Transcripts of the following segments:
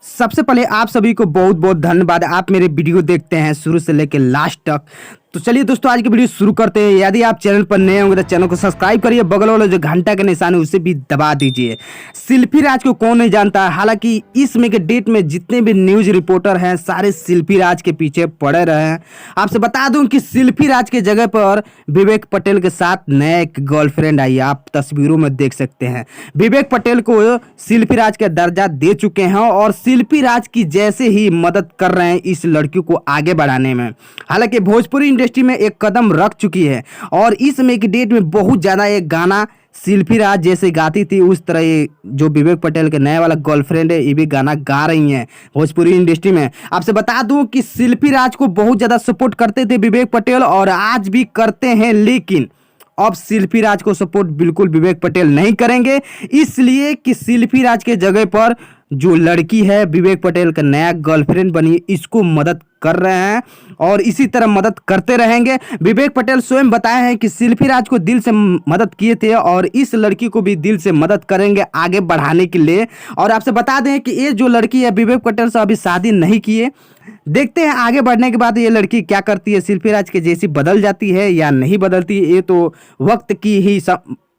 सबसे पहले आप सभी को बहुत बहुत धन्यवाद। आप मेरे वीडियो देखते हैं शुरू से लेकर लास्ट तक। तो चलिए दोस्तों, आज की वीडियो शुरू करते हैं। यदि आप चैनल पर नए होंगे तो चैनल को सब्सक्राइब करिए, बगल वाला जो घंटा का निशान है उसे भी दबा दीजिए। शिल्पी राज को कौन नहीं जानता है। हालांकि इसमें के डेट में जितने भी न्यूज रिपोर्टर हैं सारे शिल्पी राज के पीछे पड़े रहे हैं। आपसे बता दूं कि शिल्पी राज के जगह पर विवेक पटेल के साथ नया एक गर्लफ्रेंड आई। आप तस्वीरों में देख सकते हैं। विवेक पटेल को शिल्पी राज का दर्जा दे चुके हैं और शिल्पी राज की जैसे ही मदद कर रहे हैं इस लड़की को आगे बढ़ाने में। हालांकि भोजपुरी इंडस्ट्री में एक कदम रख चुकी है और इस समय की डेट में बहुत ज्यादा एक गाना शिल्पी राज जैसे गाती थी उस तरह ये जो विवेक पटेल के नए वाला गर्लफ्रेंड है ये भी गाना गा रही हैं भोजपुरी इंडस्ट्री में। आपसे बता दूं कि शिल्पी राज को बहुत ज्यादा सपोर्ट करते थे विवेक पटेल और आज भी करते हैं, लेकिन अब शिल्पी राज को सपोर्ट बिल्कुल विवेक पटेल नहीं करेंगे, इसलिए कि शिल्पी राज के जगह पर जो लड़की है विवेक पटेल का नया गर्लफ्रेंड बनी इसको मदद कर रहे हैं और इसी तरह मदद करते रहेंगे। विवेक पटेल स्वयं बताए हैं कि शिल्पी राज को दिल से मदद किए थे और इस लड़की को भी दिल से मदद करेंगे आगे बढ़ाने के लिए। और आपसे बता दें कि ये जो लड़की है विवेक पटेल से अभी शादी नहीं किए। देखते हैं आगे बढ़ने के बाद ये लड़की क्या करती है, शिल्पी राज के जैसी बदल जाती है या नहीं बदलती, ये तो वक्त की ही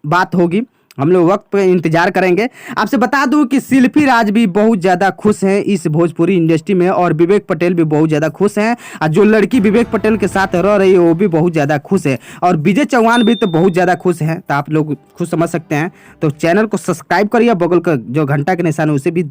बात होगी। हम लोग वक्त पे इंतजार करेंगे। आपसे बता दूं कि शिल्पी राज भी बहुत ज़्यादा खुश हैं इस भोजपुरी इंडस्ट्री में और विवेक पटेल भी बहुत ज़्यादा खुश हैं और जो लड़की विवेक पटेल के साथ रह रही है वो भी बहुत ज़्यादा खुश है और विजय चौहान भी तो बहुत ज़्यादा खुश हैं। तो आप लोग खुश समझ सकते हैं। तो चैनल को सब्सक्राइब करिए, बगल का जो घंटा के निशान है उसे भी